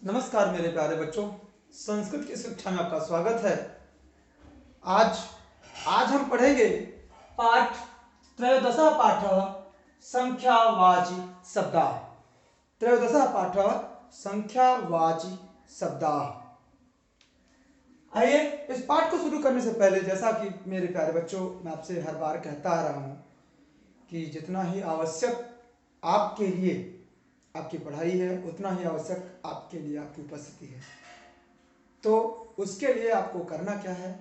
नमस्कार मेरे प्यारे बच्चों, संस्कृत की शिक्षा में आपका स्वागत है। आज आज हम पढ़ेंगे पाठ त्रयोदशः पाठ संख्यावाची शब्दाः। त्रयोदशः पाठ संख्यावाची शब्दाः। आइए इस पाठ को शुरू करने से पहले, जैसा कि मेरे प्यारे बच्चों मैं आपसे हर बार कहता आ रहा हूँ कि जितना ही आवश्यक आपके लिए आपकी पढ़ाई है, उतना ही आवश्यक आपके लिए आपकी उपस्थिति है। तो उसके लिए आपको करना क्या है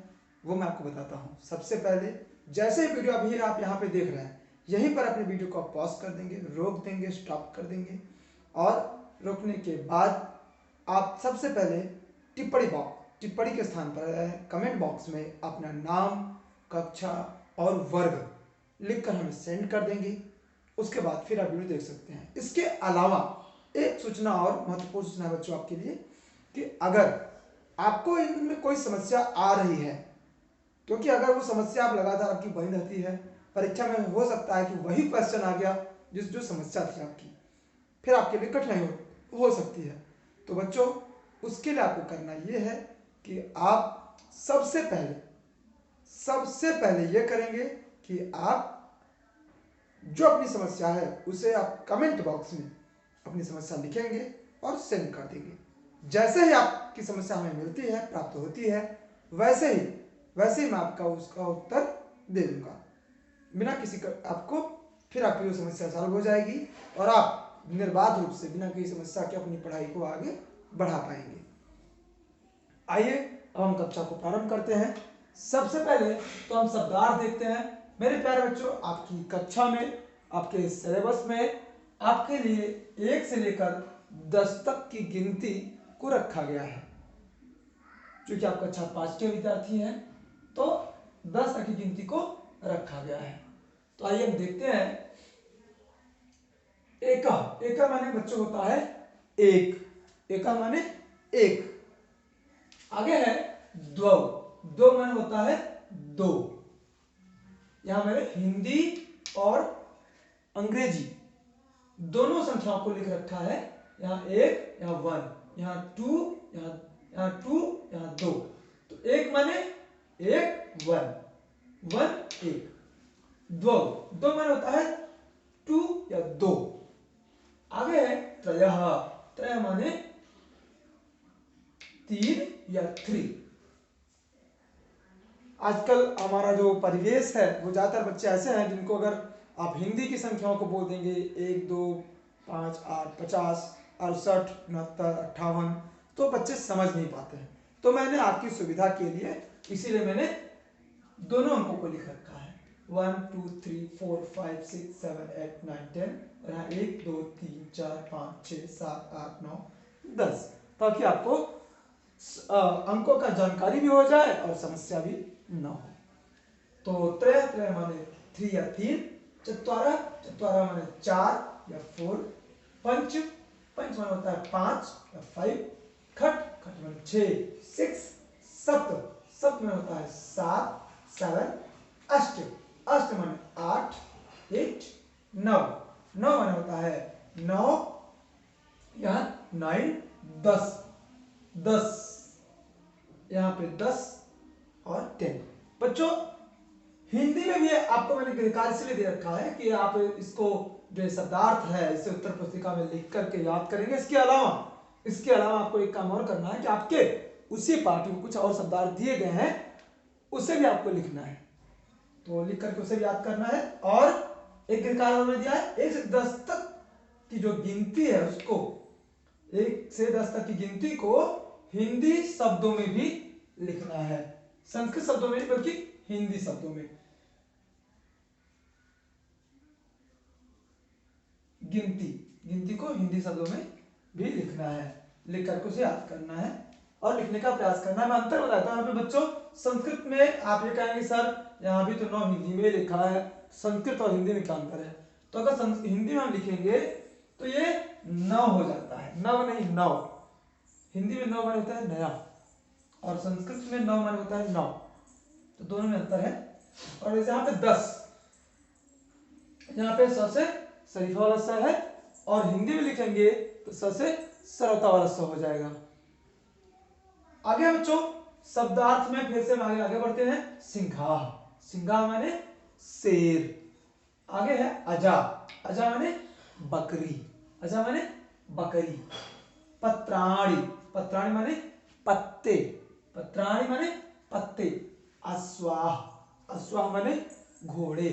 वो मैं आपको बताता हूँ। सबसे पहले जैसे ही वीडियो अभी आप यहाँ पे देख रहे हैं, यहीं पर अपने वीडियो को आप पॉज कर देंगे, रोक देंगे, स्टॉप कर देंगे और रोकने के बाद आप सबसे पहले टिप्पणी के स्थान पर कमेंट बॉक्स में अपना नाम, कक्षा और वर्ग लिखकर हमें सेंड कर देंगे। उसके बाद फिर आप वीडियो देख सकते हैं। इसके अलावा एक सूचना और महत्वपूर्ण सूचना है बच्चों आपके लिए कि अगर आपको इनमें कोई समस्या आ रही है, क्योंकि अगर वो समस्या आप लगातार आपकी बनी रहती है, परीक्षा में हो सकता है कि वही क्वेश्चन आ गया जो समस्या थी आपकी, फिर आपके लिए कठिनाई हो सकती है। तो बच्चों उसके लिए आपको करना ये है कि आप सबसे पहले ये करेंगे कि आप जो अपनी समस्या है उसे आप कमेंट बॉक्स में अपनी समस्या लिखेंगे और सेंड कर देंगे। जैसे ही आपकी समस्या हमें मिलती है, प्राप्त होती है, वैसे ही मैं आपका उसका उत्तर दे दूंगा बिना किसी आपको। फिर आपकी जो समस्या सॉल्व हो जाएगी और आप निर्बाध रूप से बिना किसी समस्या के अपनी पढ़ाई को आगे बढ़ा पाएंगे। आइए अब हम कक्षा को प्रारंभ करते हैं। सबसे पहले तो हम शब्दार्थ देखते हैं। मेरे प्यारे बच्चों, आपकी कक्षा में, आपके सिलेबस में आपके लिए 1 से लेकर 10 तक की गिनती को रखा गया है। क्योंकि आप कक्षा 5 के विद्यार्थी हैं तो 10 तक की गिनती को रखा गया है। तो आइए हम देखते हैं। एका माने बच्चों होता है एका माने एक। आगे है द्वौ माने होता है दो। यहां मैंने हिंदी और अंग्रेजी दोनों संख्याओं को लिख रखा है। यहाँ 1, यहाँ 1, यहाँ 2, यहाँ 2, यहाँ 2। तो एक माने 1, 1 1। दो माने होता है 2 या 2। आगे है त्रय माने 3 या 3। आजकल हमारा जो परिवेश है वो ज्यादातर बच्चे ऐसे हैं जिनको अगर आप हिंदी की संख्याओं को बोल देंगे 1 2 5 8 50 68 69 58, तो बच्चे समझ नहीं पाते हैं। तो मैंने आपकी सुविधा के लिए इसीलिए मैंने दोनों अंकों को लिख रखा है। 1 2 3 4 5 6 7 8 9 10 और यहाँ 1 2 3 4 5 6 7 8 9 10, ताकि आपको अंकों का जानकारी भी हो जाए और समस्या भी न हो। तो त्रय माने 3 या 3। चत्वारः माने 4 या 4। पंच माने होता है 5 या 5। खट माने 6 6। सप्त माने होता है 7 अष्ट माने 8 9 माने होता है 9 या 9 10 यहाँ पे 10 और 10। बच्चों हिंदी में भी आपको मैंने गिरकार इसलिए दे रखा है कि आप इसको जो शब्दार्थ है इसे उत्तर पुस्तिका में लिख करके याद करेंगे। इसके अलावा आपको एक काम और करना है कि आपके उसी पाठ में कुछ और शब्दार्थ दिए गए हैं, उसे भी आपको लिखना है। तो लिख करके उसे भी याद करना है। और एक गिरकार उन्होंने दिया है 1 से 10 तक की जो गिनती है उसको, 1 से 10 तक की गिनती को हिंदी शब्दों में भी लिखना है। संस्कृत शब्दों में बल्कि हिंदी शब्दों में। गिनती को हिंदी शब्दों में भी लिखना है। लिख करके उसे याद करना है और लिखने का प्रयास करना है। मैं अंतर बताता हूं। यहाँ पे बच्चों संस्कृत में आप ये कहेंगे सर यहाँ भी तो 9 हिंदी में लिखा है, संस्कृत और हिंदी में क्या अंतर है? तो अगर हिंदी में हम लिखेंगे तो ये 9 हो जाता है, नव नहीं 9। हिंदी में 9 माने होता है नया और संस्कृत में 9 माने होता है 9। तो दोनों में अंतर है। और जैसे यहाँ पे 10, यहाँ पे सबसे शरीफा वाला सा है और हिंदी में लिखेंगे तो स से सरलता वाला स हो जाएगा। आगे बच्चों शब्दार्थ में फिर से हम आगे बढ़ते हैं। सिंघाह, सिंघाह माने शेर। आगे है अजा, अजा माने बकरी, अजा माने बकरी। पत्राणी, पत्राणी माने पत्ते, पत्राणी माने पत्ते। अश्वाह, अश्वाह माने घोड़े,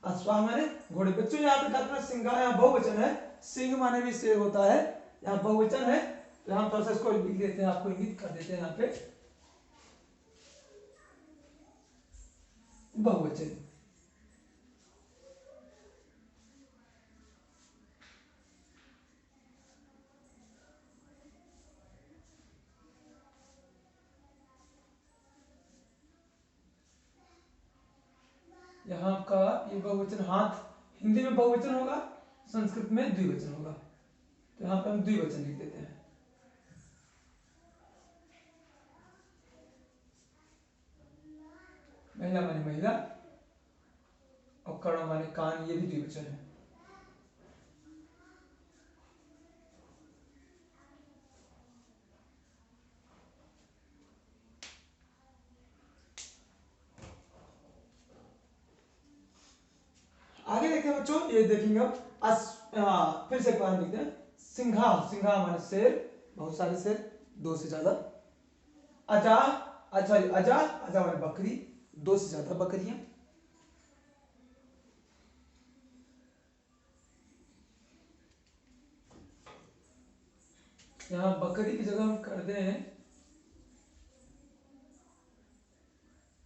अश्वाह माने घोड़े। बच्चों यहाँ पे कल्पना सिंघाह यहाँ बहुवचन है, सिंह माने भी शेर होता है, यहाँ बहुवचन है। तो हम थोड़ा सा इसको लिख देते हैं, आपको इंगित कर देते हैं यहाँ पे बहुवचन। यहाँ का ये बहुवचन हाथ हिंदी में बहुवचन होगा, संस्कृत में द्विवचन होगा। तो यहाँ पे हम द्विवचन लिख देते हैं। महिला माने महिला और कर्ण माने कान, ये भी द्विवचन है। आगे देखते हैं बच्चों, ये देखेंगे अब फिर से एक बार देखते हैं। सिंघाह, सिंघाह माने शेर, बहुत सारे शेर, दो से ज्यादा। अजा, अच्छा अजा, अजा माने बकरी, दो से ज्यादा बकरियां। यहाँ बकरी की जगह हम कर दें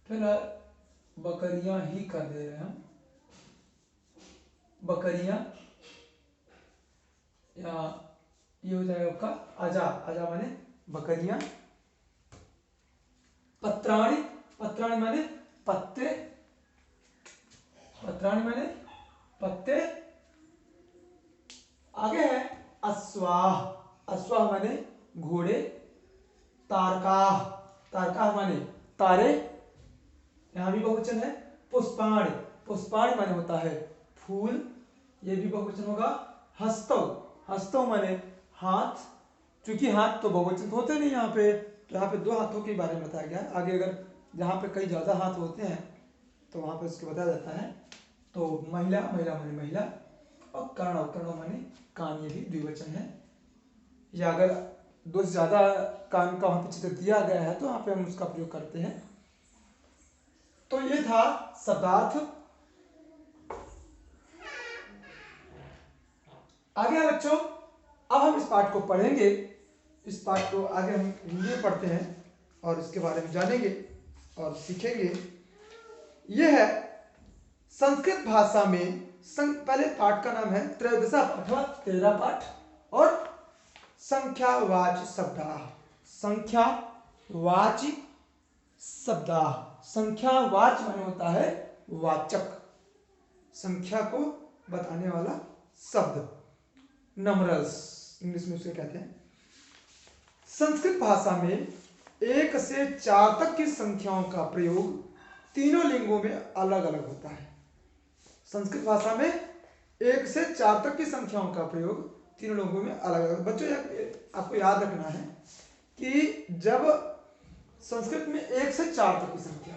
फिलहाल बकरियां ही कर दे रहे हैं हम, बकरियां। यहाँ ये हो जाएगा आपका अजा, अजा माने बकरियां। पत्राणी, पत्राणी माने पत्ते, पत्राणी माने पत्ते। आगे है अश्वाह, अश्वाह माने घोड़े। तारकाह, तारकाह माने तारे, यहां भी बहुवचन है। पुष्पाण, पुष्पाण माने होता है फूल, ये भी बहुवचन होगा। हस्तव, हस्तव माने हाथ, क्योंकि हाथ तो बहुवचन होते नहीं यहाँ पे, तो यहाँ पे दो हाथों के बारे में बताया गया है। आगे अगर जहाँ पे कई ज्यादा हाथ होते हैं तो वहां पे उसके बताया जाता है। तो महिला, महिला माने महिला और कर्ण, कर्ण माने कान, ये भी द्विवचन है। या अगर दो से ज्यादा कान का वहां पे चित्र दिया गया है तो वहां पे हम उसका प्रयोग करते हैं। तो ये था शब्दार्थ। आगे बच्चों अब हम इस पाठ को पढ़ेंगे, इस पाठ को आगे हम हिंदी में पढ़ते हैं और इसके बारे में जानेंगे और सीखेंगे। यह है संस्कृत भाषा में पहले पाठ का नाम है त्रयोदशा पाठ, 13 पाठ, और संख्यावाची शब्दाह, संख्यावाची शब्दाह। संख्यावाच माने होता है वाचक, संख्या को बताने वाला शब्द, नंबरल्स इंग्लिश में उसे कहते हैं। संस्कृत भाषा में 1 से 4 तक की संख्याओं का प्रयोग तीनों लिंगों में अलग अलग होता है। संस्कृत भाषा में 1 से 4 तक की संख्याओं का प्रयोग तीनों लिंगों में अलग अलग। बच्चों आपको याद रखना है कि जब संस्कृत में 1 से 4 तक की संख्या,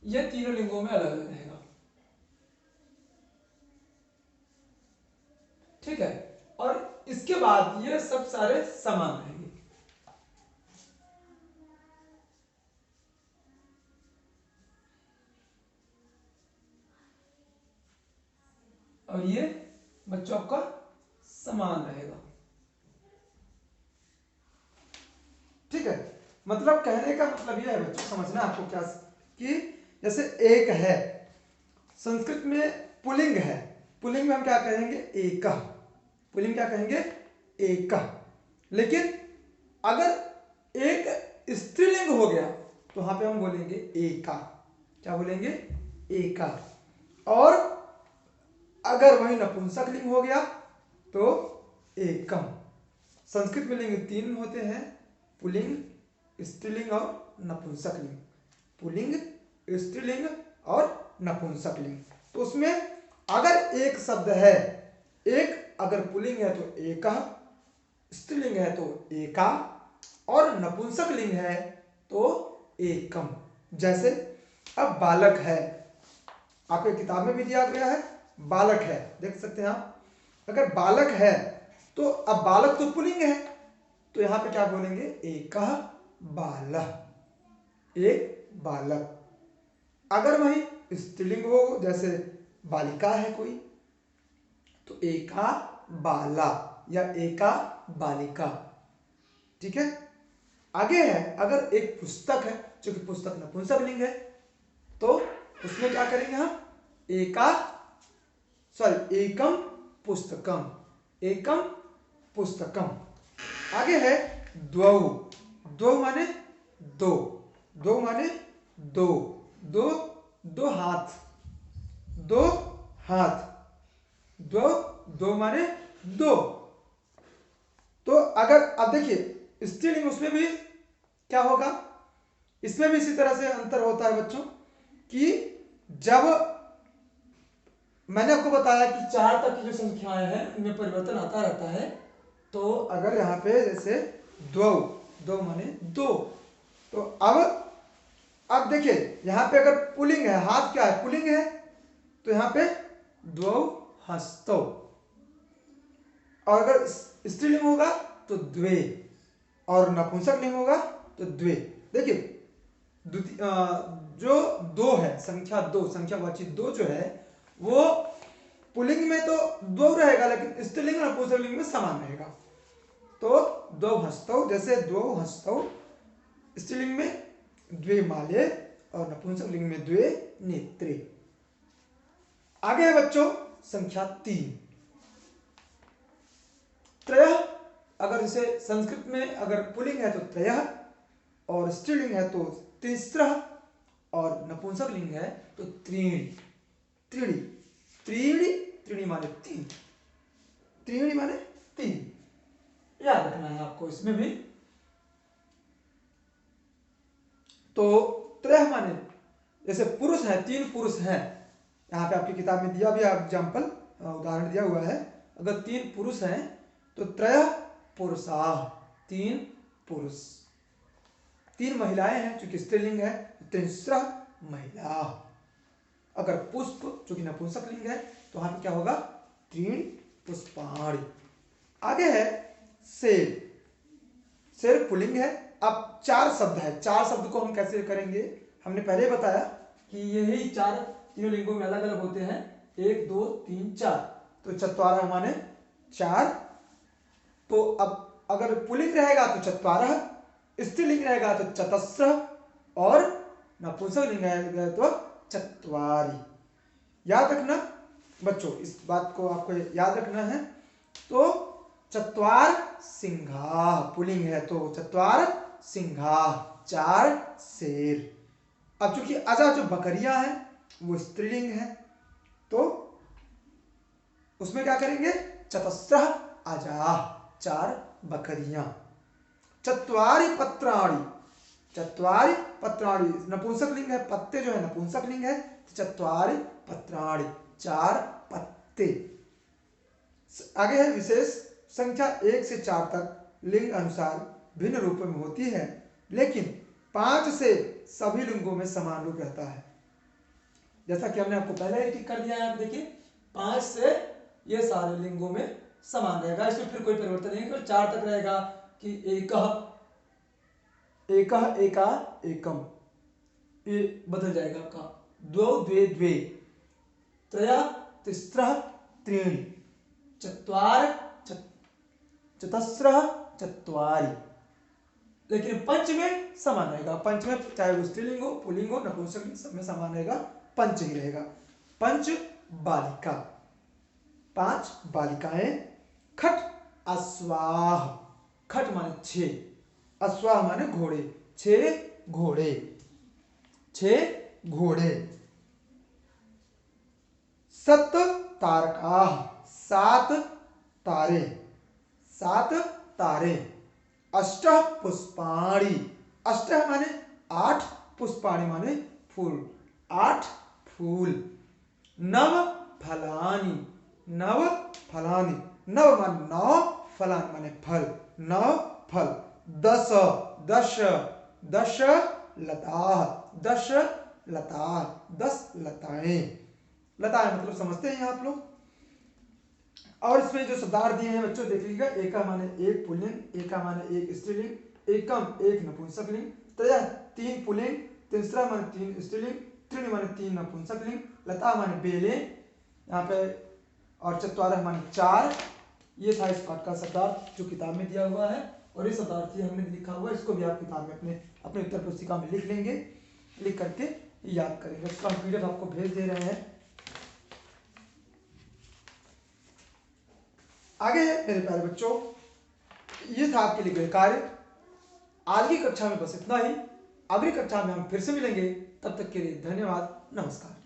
ये तीनों लिंगों में अलग अलग रहेगा, ठीक है। और इसके बाद ये सब सारे समान रहेंगे। और ये बच्चों का समान रहेगा, ठीक है। मतलब कहने का मतलब यह है बच्चों, समझना आपको क्या कि जैसे एक है, संस्कृत में पुल्लिंग है, पुल्लिंग में हम क्या कहेंगे एकः, पुल्लिंग क्या कहेंगे एकः। लेकिन अगर एक स्त्रीलिंग हो गया तो वहां पे हम बोलेंगे एका, क्या बोलेंगे एका। और अगर वही नपुंसक लिंग हो गया तो एकम। संस्कृत में लिंग 3 होते हैं, पुल्लिंग, स्त्रीलिंग और नपुंसक लिंग। पुल्लिंग, स्त्रीलिंग और नपुंसकलिंग। तो उसमें अगर एक शब्द है, एक अगर पुल्लिंग है तो एकः, स्त्रीलिंग है तो एका, और नपुंसकलिंग है तो एकम। जैसे अब बालक है, आपके किताब में भी दिया गया है बालक है, देख सकते हैं आप। अगर बालक है तो अब बालक तो पुल्लिंग है, तो यहां पे क्या बोलेंगे, एकः बालः, एक बालक। अगर वही स्त्रीलिंग हो, जैसे बालिका है कोई, तो एका बाला या एका बालिका। ठीक है। आगे है, अगर एक पुस्तक है, जो कि पुस्तक नपुंसकलिंग है, तो उसमें क्या करेंगे हम, एकम पुस्तकम, एकम पुस्तकम। आगे है द्वौ, द्वौ माने दो, दो माने दो, दो, दो हाथ, दो हाथ, दो, दो माने दो। तो अगर अब देखिए स्त्रीलिंग, उसमें भी क्या होगा, इसमें भी इसी तरह से अंतर होता है बच्चों, कि जब मैंने आपको बताया कि 4 तक की जो संख्याएं हैं उनमें परिवर्तन आता रहता है। तो अगर यहाँ पे जैसे द्वौ, दो माने दो, तो अब देखिए यहाँ पे अगर पुल्लिंग है, हाथ क्या है, पुल्लिंग है, तो यहाँ पे द्वौ हस्तौ, और अगर स्त्रीलिंग होगा तो द्वे, और नपुंसकलिंग होगा तो द्वे। देखिए जो दो है, संख्या दो, संख्यावाची दो जो है, वो पुल्लिंग में तो दो रहेगा, लेकिन स्त्रीलिंग और नपुंसकलिंग में समान रहेगा। तो द्वौ हस्तौ, जैसे द्वौ हस्तौ स्त्रीलिंग में द्वे माले, और नपुंसकलिंग में द्वे नेत्रे। आगे है बच्चों संख्या 3, त्रयः। अगर इसे संस्कृत में अगर पुल्लिंग है तो त्रयः, और स्त्रीलिंग है तो तिस्रः, और नपुंसकलिंग है तो त्रीणि, त्रीणि, त्रीणि, त्रीणि माने तीन, त्रीणि माने तीन, याद रखना है आपको इसमें भी। तो त्रयः माने जैसे पुरुष है, 3 पुरुष हैं, यहाँ पे आपकी किताब में दिया भी एग्जाम्पल, उदाहरण दिया हुआ है। अगर 3 पुरुष हैं तो त्रयः पुरुषाः, 3 पुरुष। 3 महिलाएं हैं, चूंकि स्त्रीलिंग है, तिस्रः महिलाः। अगर पुष्प, चूंकि नपुंसकलिंग है, तो वहां पे क्या होगा, त्रीणि पुष्पाणि। आगे है शेर, शेर पुल्लिंग है। अब 4 शब्द है, 4 शब्द को हम कैसे करेंगे, हमने पहले बताया कि यही 4 तीनों लिंगों में अलग अलग होते हैं, 1 2 3 4, तो चत्वारः माने 4। तो अब अगर पुल्लिंग रहेगा तो चत्वारः, स्त्रीलिंग रहेगा तो चतस्रः, और नपुंसकलिंग रहेगा तो चत्वारि। याद रखना बच्चों, इस बात को आपको याद रखना है। तो चत्वार सिंहाः, पुल्लिंग है तो चत्वार सिंहाः, 4 शेर। अब चूंकि अजा जो बकरियां हैं वो स्त्रीलिंग है, तो उसमें क्या करेंगे, चतस्रः अजाः, 4 बकरियां। चत्वारि पत्राणि, चत्वारि पत्राणि नपुंसकलिंग है, पत्ते जो है नपुंसकलिंग है, तो चत्वारि पत्राणि, 4 पत्ते। आगे है विशेष संख्या 1 से 4 तक लिंग अनुसार भिन्न रूपों में होती है, लेकिन 5 से सभी लिंगों में समान रूप रहता है। जैसा कि हमने आपको पहले ही टिक कर दिया है, आप देखिए 5 से ये सारे लिंगों में समान रहेगा, इसमें फिर कोई परिवर्तन नहीं, केवल 4 तक रहेगा कि एकः, एकः, एका, एकम, ये बदल जाएगा आपका, द्वौ द्वे द्वे, त्रयः तिस्रः त्रीणि, चत्वार चतस्रः चत्वारि। लेकिन पंच में समान रहेगा, पंच में चाहे वो स्त्रीलिंग हो, पुल्लिंग हो, नपुंसकलिंग, सब में समान रहेगा, पंच ही रहेगा। पंच बालिका, 5 बालिकाएं। खट अश्वाः, खट माने 6, अश्वाः माने घोड़े, 6 घोड़े, 6 घोड़े। सप्त तारकाः, 7 तारे, 7 तारे। अष्टः पुष्पाणि, अष्टः माने 8, पुष्पाणि माने फूल, 8 फूल। फूल। नव फलानि, नव फलानि, नव माने नौ, फलानि माने फल, नौ फल। दश, दश, दश लताः, दश लताः, 10 लताएं। लताएं मतलब समझते हैं आप लोग। और इसमें जो शब्दार्थ दिए हैं बच्चों देख लीजिएगा। एका माने एक पुल्लिंग, एका माने एक स्त्रीलिंग, एकम एक नपुंसकलिंग, त्रयः 3 पुल्लिंग, तिस्रा माने 3 स्त्रीलिंग, त्रीणि माने 3 नपुंसकलिंग, लता माने बेलें यहाँ पे, और चत्वारः माने 4। ये था इस पाठ का शब्दार्थ जो किताब में दिया हुआ है। और ये शब्दार्थ हमने लिखा हुआ है, इसको भी आप किताब में अपने उत्तर पुस्तिका में लिख लेंगे, लिख करके याद करेंगे। इसका हम पीडीएफ आपको भेज दे रहे हैं। आगे मेरे प्यारे बच्चों, ये था आपके लिए कार्य। आज की कक्षा में बस इतना ही। अगली कक्षा में हम फिर से मिलेंगे। तब तक के लिए धन्यवाद, नमस्कार।